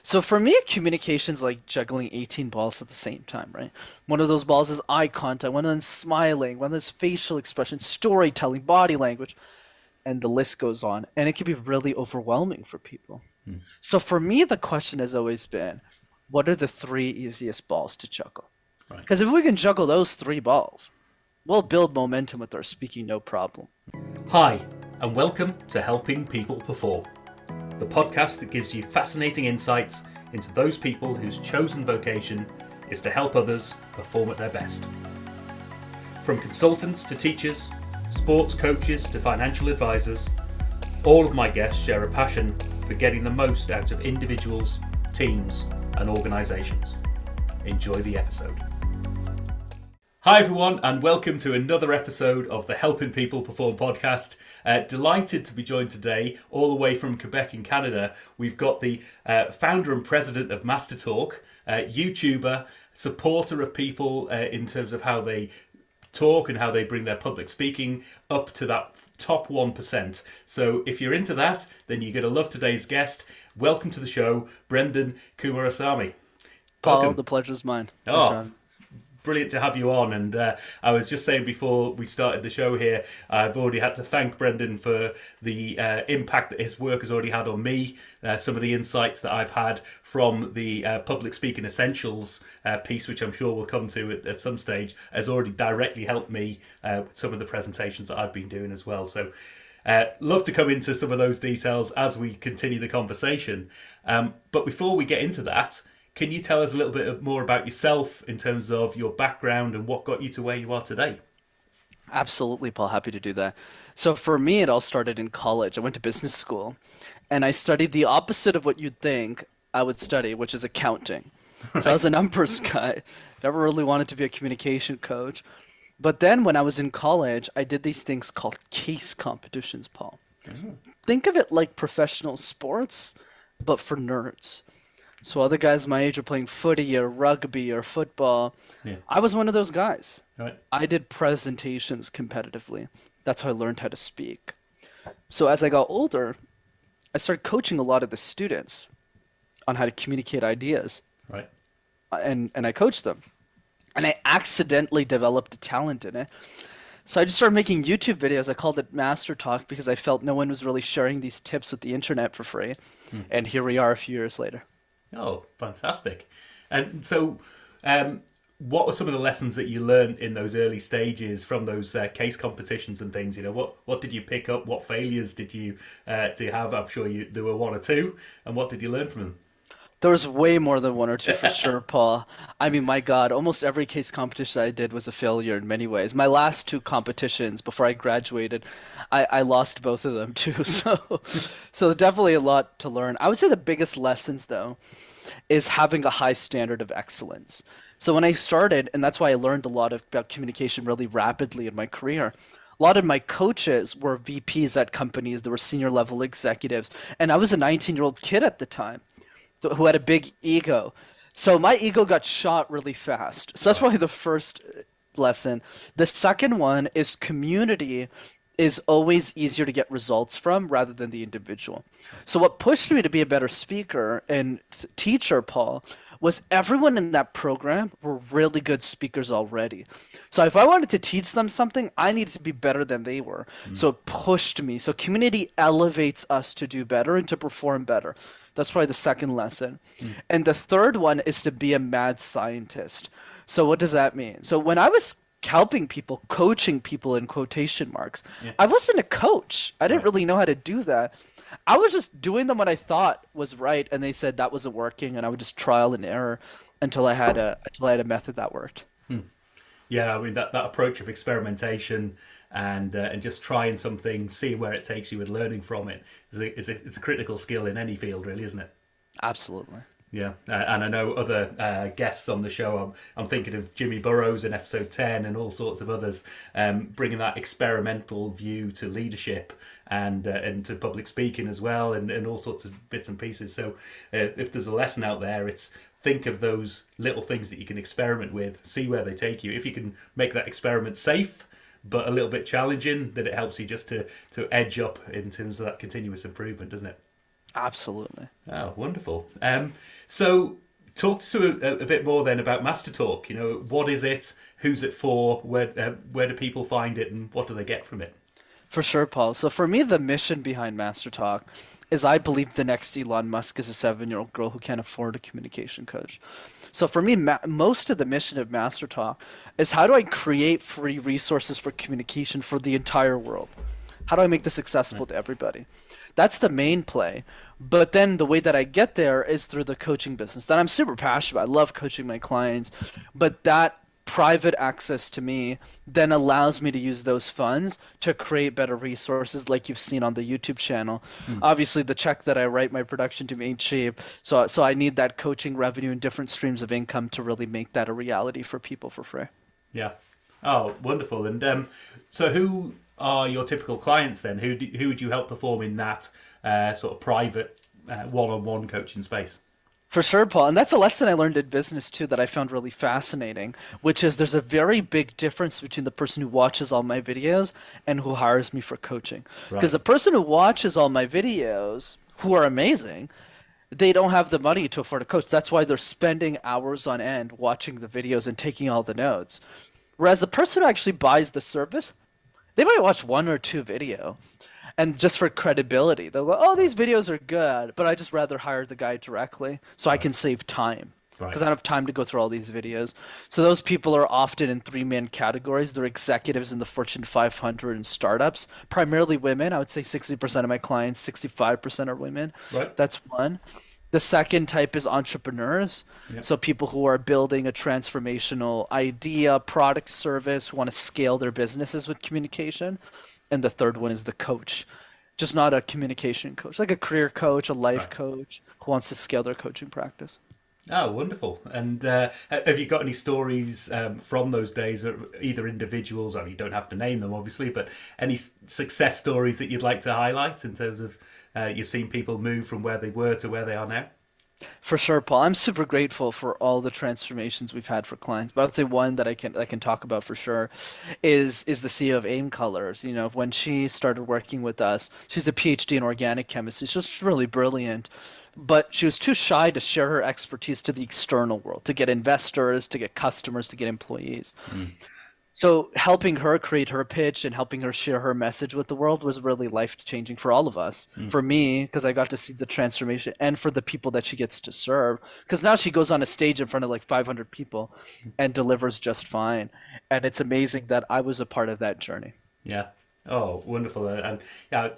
So for me, communication's like juggling 18 balls at the same time, right? One of those balls is eye contact, one of them is smiling, one of them is facial expression, storytelling, body language, and the list goes on. And it can be really overwhelming for people. So for me, the question has always been, what are the three easiest balls to juggle? Right. Because if we can juggle those three balls, we'll build momentum with our speaking, no problem. Hi, and welcome to Helping People Perform, the podcast that gives you fascinating insights into those people whose chosen vocation is to help others perform at their best. From consultants to teachers, sports coaches to financial advisors, all of my guests share a passion for getting the most out of individuals, teams, and organisations. Enjoy the episode. Hi everyone, and welcome to another episode of the Helping People Perform podcast. Delighted to be joined today, all the way from Quebec in Canada. We've got the founder and president of Master Talk, YouTuber, supporter of people in terms of how they talk and how they bring their public speaking up to that top 1%. So if you're into that, then you're going to love today's guest. Welcome to the show, Brenden Kumarasamy. Paul, Welcome. the pleasure's mine. Thanks for having me. Brilliant to have you on, and I was just saying before we started the show here, I've already had to thank Brenden for the impact that his work has already had on me. Some of the insights that I've had from the Public Speaking Essentials piece, which I'm sure we'll come to at some stage, has already directly helped me with some of the presentations that I've been doing as well. So love to come into some of those details as we continue the conversation. But before we get into that, can you tell us a little bit more about yourself in terms of your background and what got you to where you are today? Absolutely, Paul. Happy to do that. So for me, it all started in college. I went to business school, and I studied the opposite of what you'd think I would study, which is accounting. So I was a numbers guy. Never really wanted to be a communication coach. But then when I was in college, I did these things called case competitions, Paul. Think of it like professional sports, but for nerds. So other guys my age were playing footy or rugby or football. Yeah. I was one of those guys. Right. I did presentations competitively. That's how I learned how to speak. So as I got older, I started coaching a lot of the students on how to communicate ideas, Right. and I coached them. And I accidentally developed a talent in it. So I just started making YouTube videos. I called it Master Talk because I felt no one was really sharing these tips with the internet for free. And here we are a few years later. Oh, fantastic. And so, what were some of the lessons that you learned in those early stages from those case competitions and things? You know, what did you pick up? What failures did you have? I'm sure there were one or two. And what did you learn from them? There was way more than one or two for sure, Paul. I mean, my God, almost every case competition I did was a failure in many ways. My last two competitions before I graduated, I lost both of them too. So definitely a lot to learn. I would say the biggest lessons though is having a high standard of excellence. So when I started, and that's why I learned a lot about communication really rapidly in my career. A lot of my coaches were VPs at companies, they were senior level executives, and I was a 19-year-old kid at the time who had a big ego. So my ego got shot really fast. So that's probably the first lesson. The second one is community is always easier to get results from rather than the individual. So what pushed me to be a better speaker and teacher, Paul, was everyone in that program were really good speakers already. So if I wanted to teach them something, I needed to be better than they were. So it pushed me. So community elevates us to do better and to perform better. That's probably the second lesson. And the third one is to be a mad scientist. So what does that mean? So when I was helping people, coaching people in quotation marks, I wasn't a coach. I didn't really know how to do that. I was just doing them what I thought was right, and they said that wasn't working, and I would just trial and error until I had a method that worked. Yeah, I mean that approach of experimentation and just trying something, seeing where it takes you, and learning from it it's a critical skill in any field, really, isn't it? Absolutely. Yeah, and I know other guests on the show. I'm thinking of Jimmy Burrows in episode 10 and all sorts of others, bringing that experimental view to leadership and to public speaking as well, and all sorts of bits and pieces. So if there's a lesson out there, it's think of those little things that you can experiment with, see where they take you. If you can make that experiment safe, but a little bit challenging, then it helps you just to edge up in terms of that continuous improvement, doesn't it? Absolutely. Oh, wonderful. So, talk to a bit more then about Master Talk. What is it? Who's it for? Where do people find it, and what do they get from it? For sure, Paul. So for me, the mission behind Master Talk is I believe the next Elon Musk is a 7-year-old girl who can't afford a communication coach. So for me, most of the mission of Master Talk is how do I create free resources for communication for the entire world? How do I make this accessible to everybody? That's the main play. But then the way that I get there is through the coaching business that I'm super passionate about. I love coaching my clients, but that private access to me then allows me to use those funds to create better resources like you've seen on the YouTube channel. Obviously, the check that I write my production team ain't cheap. So I need that coaching revenue and different streams of income to really make that a reality for people for free. Yeah. Oh, wonderful. And so, who are your typical clients then? Who would you help perform in that sort of private one-on-one coaching space? For sure, Paul. And that's a lesson I learned in business too that I found really fascinating, which is there's a very big difference between the person who watches all my videos and who hires me for coaching. Because Right. the person who watches all my videos, who are amazing, they don't have the money to afford a coach. That's why they're spending hours on end watching the videos and taking all the notes. Whereas the person who actually buys the service, they might watch one or two video and just for credibility they'll go, oh, these videos are good, but I just rather hire the guy directly so I can save time Right. because I don't have time to go through all these videos. So those people are often in three main categories. They're executives in the Fortune 500 and startups, primarily women. I would say 60% of my clients, 65% are women. Right. That's one. The second type is entrepreneurs. Yep. So people who are building a transformational idea, product, service, who want to scale their businesses with communication. And the third one is the coach, just not a communication coach, like a career coach, a life Right. coach who wants to scale their coaching practice. Oh, wonderful. And have you got any stories from those days, either individuals, or you don't have to name them, obviously, but any success stories that you'd like to highlight in terms of you've seen people move from where they were to where they are now? For sure, Paul. I'm super grateful for all the transformations we've had for clients. But I'd say one that I can talk about for sure is the CEO of AIM Colors. When she started working with us, she's a PhD in organic chemistry. She's just really brilliant. But she was too shy to share her expertise to the external world, to get investors, to get customers, to get employees. So helping her create her pitch and helping her share her message with the world was really life changing for all of us. For me, because I got to see the transformation, and for the people that she gets to serve. Because now she goes on a stage in front of like 500 people and delivers just fine. And it's amazing that I was a part of that journey. Yeah. Oh, wonderful. And yeah,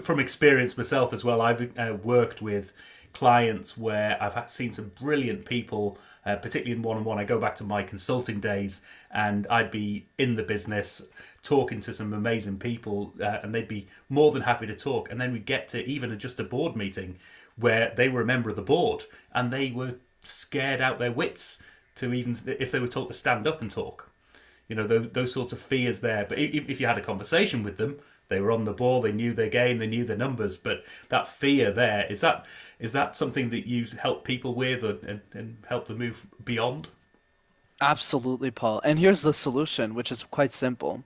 from experience myself as well, I've worked with clients where seen some brilliant people, particularly in one-on-one. I go back to my consulting days and I'd be in the business talking to some amazing people and they'd be more than happy to talk. And then we get to even just a board meeting where they were a member of the board and they were scared out their wits to even, if they were told to stand up and talk. Those sorts of fears there. But if you had a conversation with them, they were on the ball, they knew their game, they knew their numbers. But that fear there, is that something that you help people with and help them move beyond? Absolutely, Paul. And here's the solution, which is quite simple.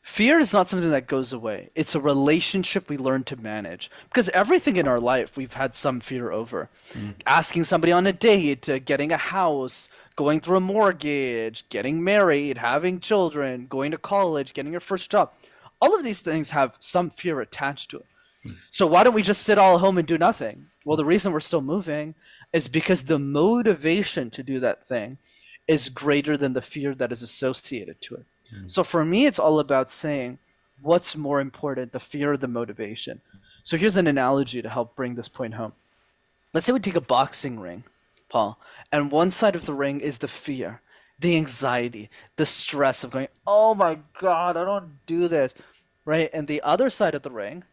Fear is not something that goes away. It's a relationship we learn to manage. Because everything in our life we've had some fear over. Asking somebody on a date, getting a house, going through a mortgage, getting married, having children, going to college, getting your first job. All of these things have some fear attached to it. So why don't we just sit all at home and do nothing? Well, the reason we're still moving is because the motivation to do that thing is greater than the fear that is associated to it. So for me, it's all about saying, what's more important, the fear or the motivation? So here's an analogy to help bring this point home. Let's say we take a boxing ring, Paul, and one side of the ring is the fear, the anxiety, the stress of going, oh my God, I don't do this, right? And the other side of the ring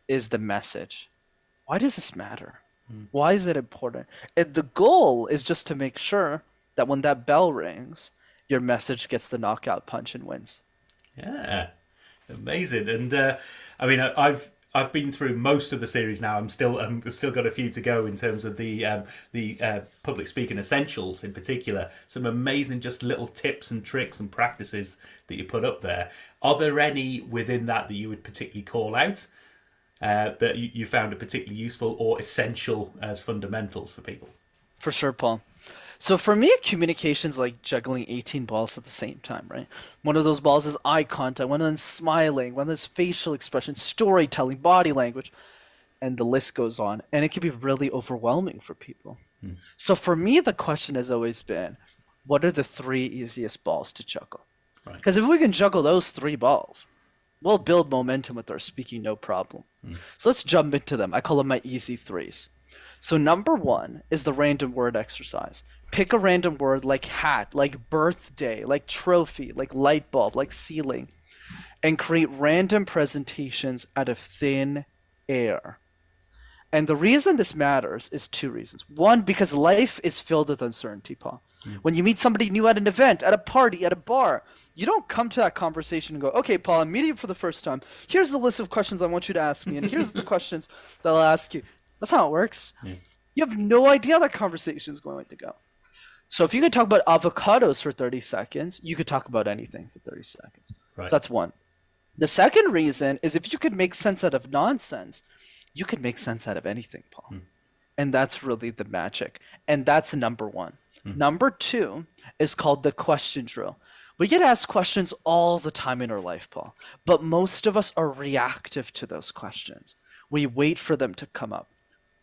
is the message. Why does this matter? Why is it important? And the goal is just to make sure that when that bell rings, your message gets the knockout punch and wins. Yeah, amazing. And I've been through most of the series now. I've still got a few to go in terms of the public speaking essentials in particular. Some amazing just little tips and tricks and practices that you put up there. Are there any within that you would particularly call out? that you found are particularly useful or essential as fundamentals for people? For sure, Paul. So for me, communication's like juggling 18 balls at the same time, right? One of those balls is eye contact, one of them is smiling, one of them is facial expression, storytelling, body language, and the list goes on. And it can be really overwhelming for people. So for me, the question has always been, what are the three easiest balls to juggle? Right. Because if we can juggle those three balls, we'll build momentum with our speaking, no problem. So let's jump into them. I call them my easy threes. So number one is the random word exercise. Pick a random word like hat, like birthday, like trophy, like light bulb, like ceiling, and create random presentations out of thin air. And the reason this matters is two reasons. One, because life is filled with uncertainty, Paul. When you meet somebody new at an event, at a party, at a bar, you don't come to that conversation and go, okay, Paul, I'm meeting you for the first time. Here's the list of questions I want you to ask me, and here's the questions that I'll ask you. That's how it works. You have no idea how that conversation is going to go. So if you could talk about avocados for 30 seconds, you could talk about anything for 30 seconds. Right. So that's one. The second reason is if you could make sense out of nonsense, you could make sense out of anything, Paul. And that's really the magic. And that's number one. Number two is called the question drill. We get asked questions all the time in our life, Paul, but most of us are reactive to those questions. We wait for them to come up.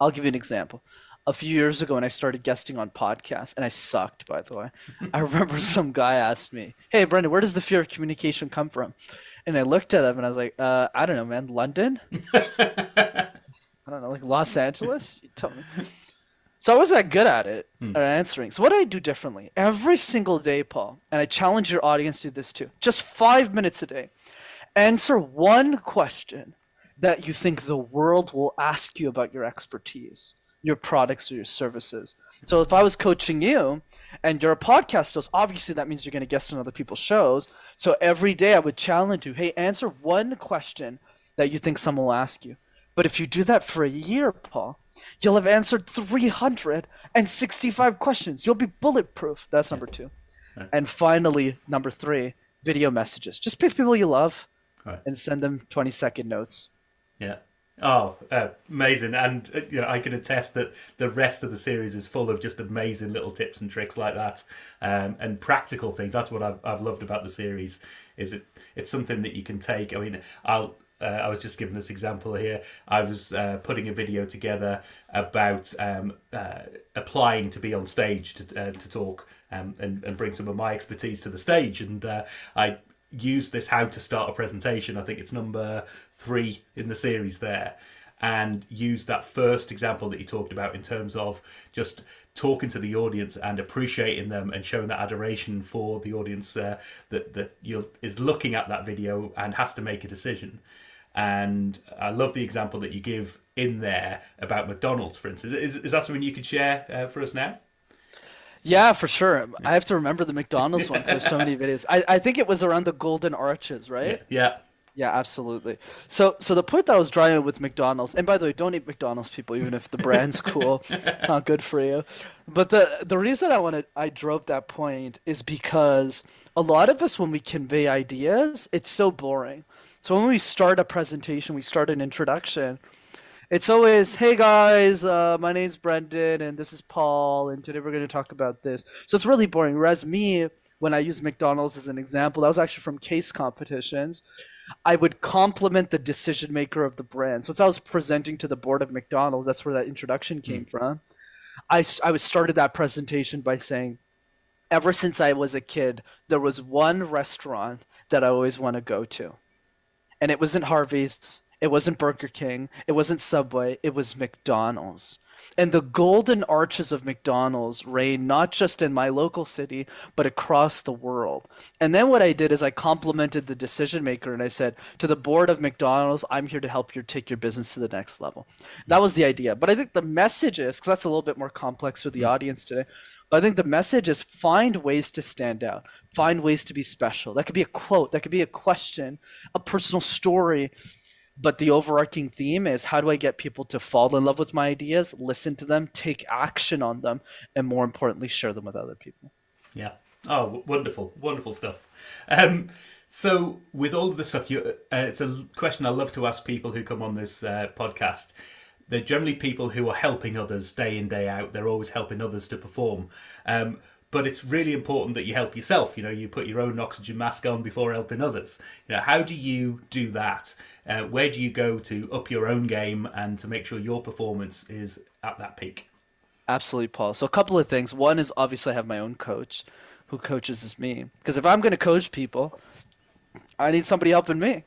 I'll give you an example. A few years ago when I started guesting on podcasts, and I sucked, by the way, I remember some guy asked me, hey, Brenden, where does the fear of communication come from? And I looked at him and I was like, I don't know, man, London? I don't know, like Los Angeles? You tell me. So I wasn't that good at it, at answering. So what do I do differently? Every single day, Paul, and I challenge your audience to do this too, just 5 minutes a day, answer one question that you think the world will ask you about your expertise, your products or your services. So if I was coaching you and you're a podcast host, obviously that means you're going to guest on other people's shows. So every day I would challenge you, hey, answer one question that you think someone will ask you. But if you do that for a year, Paul, you'll have answered 365 questions. You'll be bulletproof. That's number two. And finally, number three, video messages. Just pick people you love and send them 20-second notes. Yeah. Oh, amazing. And I can attest that the rest of the series is full of just amazing little tips and tricks like that, and practical things. That's what I've loved about the series, is it's something that you can take. I mean, I was just giving this example here. I was putting a video together about applying to be on stage to talk and bring some of my expertise to the stage. And I used this how to start a presentation. I think it's number 3 in the series there. And used that first example that you talked about in terms of just talking to the audience and appreciating them and showing that adoration for the audience that is looking at that video and has to make a decision. And I love the example that you give in there about McDonald's, for instance. Is that something you could share for us now? Yeah, for sure. I have to remember the McDonald's one because there's so many videos. I think it was around the Golden Arches, right? Yeah. Yeah, absolutely. So the point that I was driving with McDonald's, and by the way, don't eat McDonald's, people, even if the brand's cool. It's not good for you. But the reason I drove that point is because a lot of us, when we convey ideas, it's so boring. So when we start a presentation, we start an introduction, it's always, hey guys, my name's Brenden and this is Paul, and today we're going to talk about this. So it's really boring. Whereas me, when I use McDonald's as an example, that was actually from case competitions. I would compliment the decision maker of the brand. So it's I was presenting to the board of McDonald's. That's where that introduction came from. I started that presentation by saying, ever since I was a kid, there was one restaurant that I always want to go to. And it wasn't Harvey's, it wasn't Burger King, it wasn't Subway, it was McDonald's. And the golden arches of McDonald's reign not just in my local city, but across the world. And then what I did is I complimented the decision maker and I said, to the board of McDonald's, I'm here to help you take your business to the next level. That was the idea. But I think the message is, because that's a little bit more complex for the audience today, but I think the message is find ways to stand out. Find ways to be special. That could be a quote, that could be a question, a personal story. But the overarching theme is, how do I get people to fall in love with my ideas, listen to them, take action on them, and more importantly, share them with other people. Yeah. Oh, wonderful, wonderful stuff. So, with all of the stuff, it's a question I love to ask people who come on this podcast. They're generally people who are helping others day in, day out. They're always helping others to perform. Um, but it's really important that you help yourself. You know, you put your own oxygen mask on before helping others. You know, how do you do that? Where do you go to up your own game and to make sure your performance is at that peak? Absolutely, Paul. So a couple of things. One is obviously I have my own coach who coaches me. Because if I'm going to coach people, I need somebody helping me.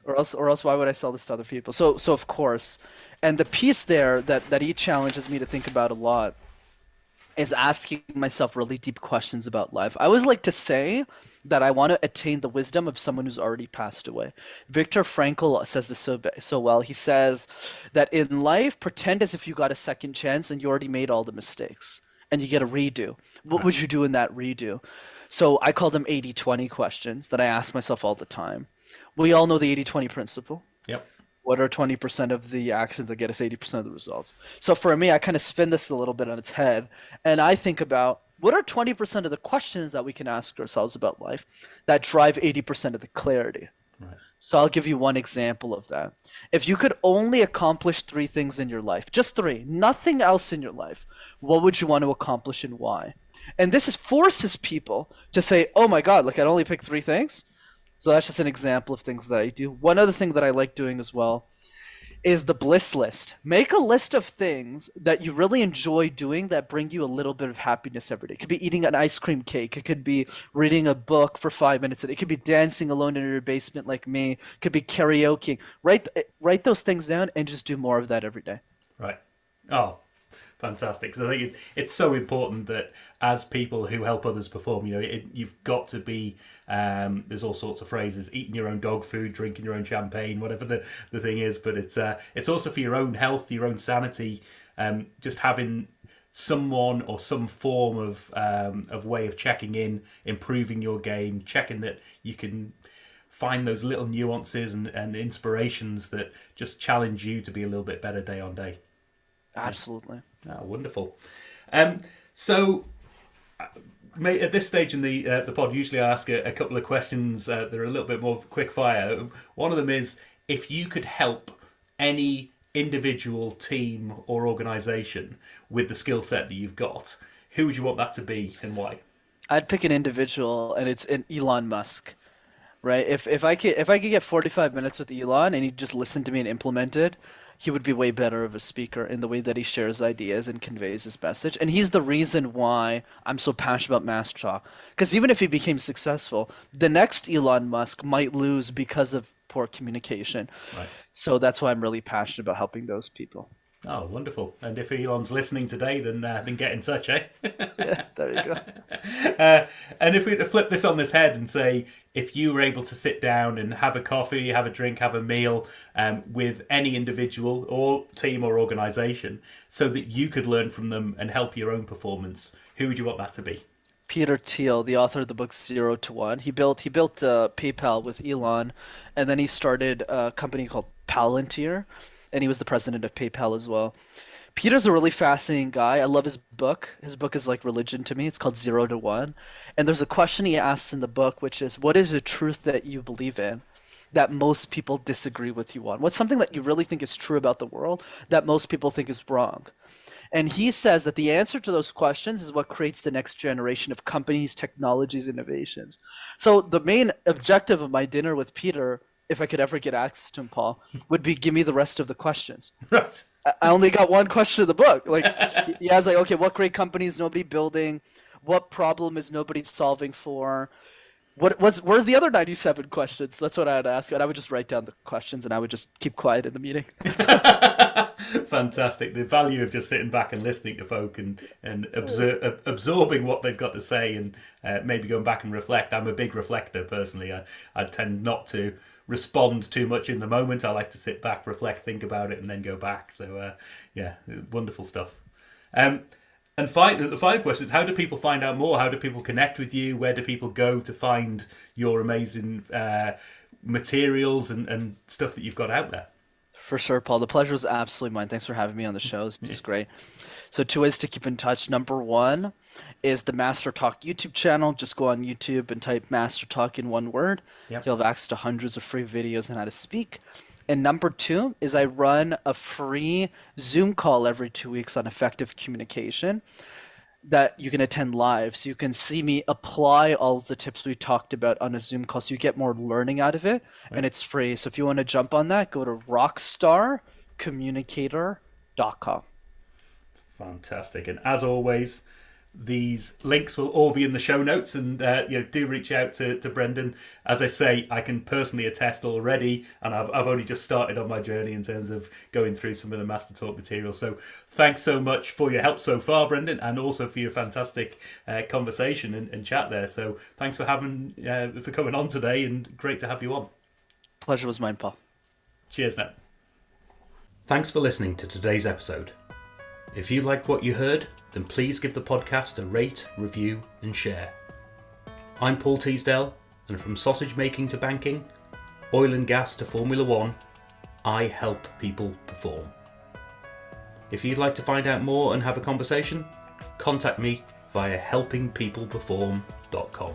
Or else why would I sell this to other people? So of course. And the piece there that he challenges me to think about a lot is asking myself really deep questions about life. I always like to say that I want to attain the wisdom of someone who's already passed away. Viktor Frankl says this so well. He says that in life, pretend as if you got a second chance and you already made all the mistakes and you get a redo. What would you do in that redo? So I call them 80-20 questions that I ask myself all the time. We all know the 80-20 principle. Yep. What are 20% of the actions that get us 80% of the results? So for me, I kind of spin this a little bit on its head, and I think about what are 20% of the questions that we can ask ourselves about life that drive 80% of the clarity. Right. So I'll give you one example of that. If you could only accomplish three things in your life, just three, nothing else in your life, what would you want to accomplish and why? And forces people to say, oh my God, like I'd only pick three things? So that's just an example of things that I do. One other thing that I like doing as well is the bliss list. Make a list of things that you really enjoy doing that bring you a little bit of happiness every day. It could be eating an ice cream cake. It could be reading a book for 5 minutes a day. It could be dancing alone in your basement like me. It could be karaoke. Write those things down and just do more of that every day. Right. Oh, fantastic. So I think it's so important that as people who help others perform, you know, you've got to be, there's all sorts of phrases, eating your own dog food, drinking your own champagne, whatever the thing is, but it's also for your own health, your own sanity, just having someone or some form of way of checking in, improving your game, checking that you can find those little nuances and inspirations that just challenge you to be a little bit better day on day. Absolutely. Oh, wonderful. So, mate, at this stage in the pod, usually I ask a couple of questions that are a little bit more quick fire. One of them is, if you could help any individual, team, or organisation with the skill set that you've got, who would you want that to be and why? I'd pick an individual, and it's an Elon Musk, right? If I could get 45 minutes with Elon and he'd just listen to me and implement it, he would be way better of a speaker in the way that he shares ideas and conveys his message. And he's the reason why I'm so passionate about Master Talk. Because even if he became successful, the next Elon Musk might lose because of poor communication. Right. So that's why I'm really passionate about helping those people. Oh, wonderful. And if Elon's listening today, then get in touch, eh? Yeah, there you go. And if we were to flip this on this head and say, if you were able to sit down and have a coffee, have a drink, have a meal with any individual or team or organisation so that you could learn from them and help your own performance, who would you want that to be? Peter Thiel, the author of the book Zero to One, he built PayPal with Elon, and then he started a company called Palantir, and he was the president of PayPal as well. Peter's a really fascinating guy. I love his book. His book is like religion to me. It's called Zero to One, and there's a question he asks in the book, which is, "What is the truth that you believe in that most people disagree with you on? What's something that you really think is true about the world that most people think is wrong?" And he says that the answer to those questions is what creates the next generation of companies, technologies, innovations. So the main objective of my dinner with Peter, if I could ever get access to him, Paul, would be give me the rest of the questions. Right. I only got one question in the book. Like he has like, okay, what great company is nobody building? What problem is nobody solving for? Where's the other 97 questions? That's what I would ask. And I would just write down the questions and I would just keep quiet in the meeting. Fantastic. The value of just sitting back and listening to folk and absorbing what they've got to say and maybe going back and reflect. I'm a big reflector personally. I tend not to respond too much in the moment. I like to sit back, reflect, think about it, and then go back. So, yeah, wonderful stuff. And the final question is, how do people find out more? How do people connect with you? Where do people go to find your amazing materials and stuff that you've got out there? For sure, Paul. The pleasure was absolutely mine. Thanks for having me on the show. This is great. So two ways to keep in touch. Number one, is the Master Talk YouTube channel. Just go on YouTube and type Master Talk in one word. Yep. You'll have access to hundreds of free videos on how to speak. And number two is I run a free Zoom call every 2 weeks on effective communication that you can attend live. So you can see me apply all of the tips we talked about on a Zoom call. So you get more learning out of it, and Right. it's free. So if you want to jump on that, go to rockstarcommunicator.com. Fantastic. And as always, these links will all be in the show notes, and do reach out to Brenden. As I say, I can personally attest already, and I've only just started on my journey in terms of going through some of the Master Talk material. So thanks so much for your help so far, Brenden, and also for your fantastic conversation and chat there. So thanks for coming on today, and great to have you on. Pleasure was mine, Paul. Cheers now. Thanks for listening to today's episode. If you liked what you heard, then please give the podcast a rate, review, and share. I'm Paul Teasdale, and from sausage making to banking, oil and gas to Formula One, I help people perform. If you'd like to find out more and have a conversation, contact me via helpingpeopleperform.com.